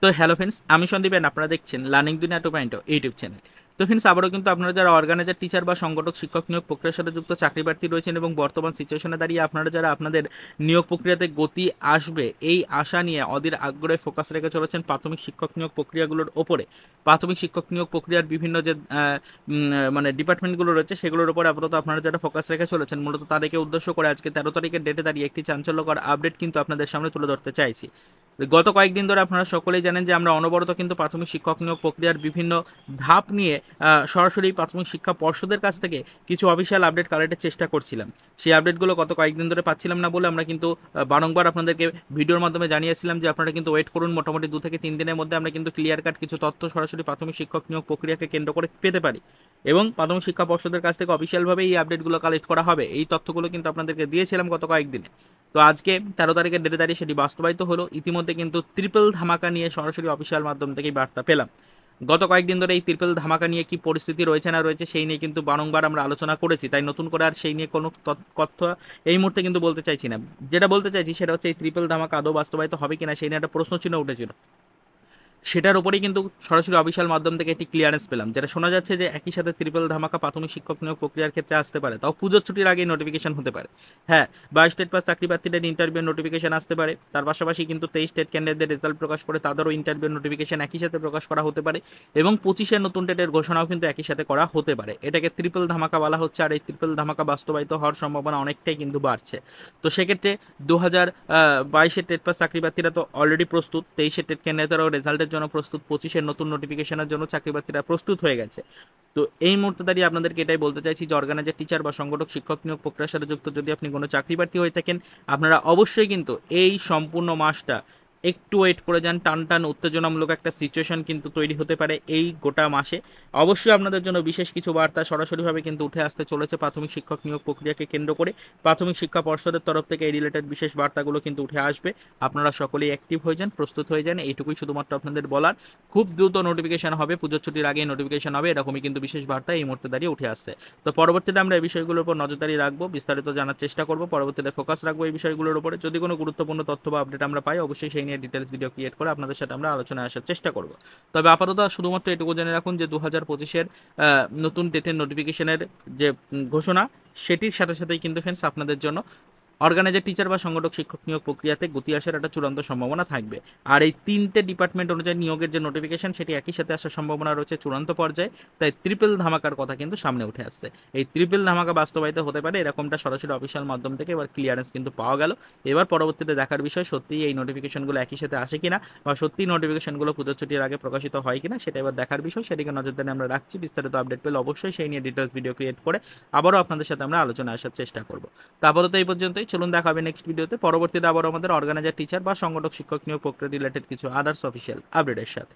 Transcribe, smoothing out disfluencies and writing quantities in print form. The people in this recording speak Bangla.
তো হ্যালো ফ্রেন্ডস, আমি সন্দীপ and আপনারা দেখছেন লার্নিং দুনিয়া 2.0 ইউটিউব চ্যানেল। তো ফ্রেন্ডস, আবারও কিন্তু আপনারা যারা অর্গানাইজার টিচার বা সংগঠক শিক্ষক নিয়োগ প্রক্রিয়ার সাথে যুক্ত চাকরি প্রার্থী রয়েছেন এবং বর্তমান সিচুয়েশনে দাঁড়িয়ে আপনারা যারা আপনাদের নিয়োগ প্রক্রিয়াতে গতি আসবে এই আশা নিয়ে অধীর আগ্রহে ফোকাস রেখে চলেছেন প্রাথমিক শিক্ষক নিয়োগ প্রক্রিয়াগুলোর ওপরে, প্রাথমিক শিক্ষক নিয়োগ প্রক্রিয়ার বিভিন্ন যে মানে ডিপার্টমেন্টগুলো রয়েছে সেগুলোর উপরে আপাতত আপনারা যারা ফোকাস রেখে চলেছেন, মূলত তাদেরকে উদ্দেশ্য করে আজকে 13 তারিখের ডেটে দাঁড়িয়ে একটি চাঞ্চল্যকর আপডেট কিন্তু আপনাদের সামনে তুলে ধরতে চাইছি। গত কয়েকদিন ধরে আপনারা সকলেই জানেন যে আমরা অনবরত কিন্তু প্রাথমিক শিক্ষক নিয়োগ প্রক্রিয়ার বিভিন্ন ধাপ নিয়ে সরাসরি প্রাথমিক শিক্ষা পর্ষদের কাছ থেকে কিছু অফিসিয়াল আপডেট কালেক্টের চেষ্টা করছিলাম। সেই আপডেটগুলো গত কয়েকদিন ধরে পাচ্ছিলাম না বলে আমরা কিন্তু বারংবার আপনাদেরকে ভিডিওর মাধ্যমে জানিয়েছিলাম যে আপনারা কিন্তু ওয়েট করুন, মোটামুটি 2 থেকে 3 দিনের মধ্যে আমরা কিন্তু ক্লিয়ার কাট কিছু তথ্য সরাসরি প্রাথমিক শিক্ষক নিয়োগ প্রক্রিয়াকে কেন্দ্র করে পেতে পারি এবং প্রাথমিক শিক্ষা পর্ষদের কাছ থেকে অফিসিয়ালভাবে এই আপডেটগুলো কালেক্ট করা হবে। এই তথ্যগুলো কিন্তু আপনাদেরকে দিয়েছিলাম গত কয়েকদিনে। তো আজকে 13 তারিখের ডেটে দাঁড়িয়ে সেটি বাস্তবায়িত হলো। ইতিমধ্যে কিন্তু ট্রিপল ধামাকা নিয়ে সরাসরি অফিসিয়াল মাধ্যম থেকেই বার্তা পেলাম। গত কয়েকদিন ধরে এই ট্রিপল ধামাকা নিয়ে কি পরিস্থিতি রয়েছে না রয়েছে সেই নিয়ে কিন্তু বারংবার আমরা আলোচনা করেছি, তাই নতুন করে আর সেই নিয়ে কোনো কথা এই মুহূর্তে কিন্তু বলতে চাইছি না। যেটা বলতে চাইছি সেটা হচ্ছে এই ট্রিপল ধামাকা আদৌ বাস্তবায়িত হবে কিনা সেই নিয়ে একটা প্রশ্নচিহ্ন উঠেছিল। সেটার উপরেই কিন্তু সরাসরি অফিসিয়াল মাধ্যম থেকে একটি ক্লিয়ারেন্স পেলাম, যেটা শোনা যাচ্ছে যে একই সাথে ট্রিপল ধামাকা প্রাথমিক শিক্ষক নিয়োগ প্রক্রিয়ার ক্ষেত্রে আসতে পারে, তাও পুজোর ছুটির আগেই নোটিফিকেশন হতে পারে। হ্যাঁ, 22 স্টেট পাস চাকরি প্রার্থীদের ইন্টারভিউ নোটিফিকেশন আসতে পারে। তার পাশাপাশি কিন্তু 23 স্টেট ক্যান্ডিডেটদের রেজাল্ট প্রকাশ করে তাদেরও ইন্টারভিউ নোটিফিকেশন একই সাথে প্রকাশ করা হতে পারে এবং 25-এর নতুন ডেটের ঘোষণাও কিন্তু একই সাথে করা হতে পারে। এটাকে ট্রিপল ধামাকা বলা হচ্ছে, আর এই ট্রিপল ধামাকা বাস্তবায়িত হওয়ার সম্ভাবনা অনেকটাই কিন্তু বাড়ছে। তো সেক্ষেত্রে 2022-এর টেট পাস চাকরি প্রার্থীরা তো অলরেডি প্রস্তুত, 23-এর টেট ক্যান্ডিডেটরাও রেজাল্টের জন্য প্রস্তুত, 25-এর নতুন নোটিফিকেশনের জন্য চাকরি প্রার্থীরা প্রস্তুত হয়ে গেছে। তো এই মুহূর্তে দাঁড়িয়ে আপনাদেরকে এটাই বলতে চাইছি যে অর্গানাইজার টিচার বা সংগঠক শিক্ষক নিয়োগ প্রক্রিয়ার সাথে যুক্ত যদি আপনি কোনো চাকরি প্রার্থী হয়ে থাকেন, আপনারা অবশ্যই কিন্তু এই সম্পূর্ণ মাসটা একটু ওয়েট করে যান। টান টান উত্তেজনামূলক একটা সিচুয়েশন কিন্তু তৈরি হতে পারে এই গোটা মাসে। অবশ্যই আপনাদের জন্য বিশেষ কিছু বার্তা সরাসরিভাবে কিন্তু উঠে আসতে চলেছে প্রাথমিক শিক্ষক নিয়োগ প্রক্রিয়াকে কেন্দ্র করে। প্রাথমিক শিক্ষা পর্ষদের তরফ থেকে এই রিলেটেড বিশেষ বার্তাগুলো কিন্তু উঠে আসবে। আপনারা সকলেই অ্যাক্টিভ হয়ে যান, প্রস্তুত হয়ে যান, এইটুকুই শুধুমাত্র আপনাদের বলার। খুব দ্রুত নোটিফিকেশন হবে, পুজোর ছুটির আগেই নোটিফিকেশন হবে, এরকমই কিন্তু বিশেষ বার্তা এই মুহূর্তে দাঁড়িয়ে উঠে আসছে। তো পরবর্তীতে আমরা এই বিষয়গুলোর উপর নজরদারি রাখবো, বিস্তারিত জানার চেষ্টা করব, পরবর্তীতে ফোকাস রাখবো এই বিষয়গুলোর উপরে। যদি কোনো গুরুত্বপূর্ণ তথ্য বা আপডেট আমরা পাই, অবশ্যই সেই নিয়ে ডিটেলস ভিডিও ক্রিয়েট করে আপনাদের সাথে আমরা আলোচনায় আসার চেষ্টা করব। তবে আপাতত শুধুমাত্র এটুকু জেনে রাখুন যে 2025-এর নতুন ডেটের নোটিফিকেশনের যে ঘোষণা, সেটির সাথে সাথেই কিন্তু ফ্রেন্ডস আপনাদের জন্য অর্গানাইজার টিচার বা সংগঠক শিক্ষক নিয়োগ প্রক্রিয়াতে গতি আসার একটা চূড়ান্ত সম্ভাবনা থাকবে। আর এই 3টে ডিপার্টমেন্ট অনুযায়ী নিয়োগের যে নোটিফিকেশন সেটি একই সাথে আসার সম্ভাবনা রয়েছে চূড়ান্ত পর্যায়ে। তাই ট্রিপল ধামাকার কথা কিন্তু সামনে উঠে আসছে। এই ট্রিপল ধামাকা বাস্তবায়িত হতে পারে এরকমটা সরাসরি অফিসিয়াল মাধ্যম থেকে এবার ক্লিয়ারেন্স কিন্তু পাওয়া গেল। এবার পরবর্তীতে দেখার বিষয় সত্যিই এই নোটিফিকেশনগুলো একই সাথে আসে কিনা বা সত্যিই নোটিফিকেশনগুলো পুজোর ছুটির আগে প্রকাশিত হয় কিনা সেটা এবার দেখার বিষয়। সেদিকে নজরদারি আমরা রাখছি। বিস্তারিত আপডেট পেলে অবশ্যই সেই নিয়ে ডিটেলস ভিডিও ক্রিয়েট করে আবারও আপনাদের সাথে আমরা আলোচনায় আসার চেষ্টা করব। তো আপাতত এই পর্যন্তই, চলুন দেখা হবে নেক্সট ভিডিওতে। পরবর্তীতে আবার আমাদের অর্গানাইজার টিচার বা সংগঠক শিক্ষক নিয়োগ প্রক্রিয়া রিলেটেড কিছু আদার্স অফিসিয়াল আপডেটের সাথে।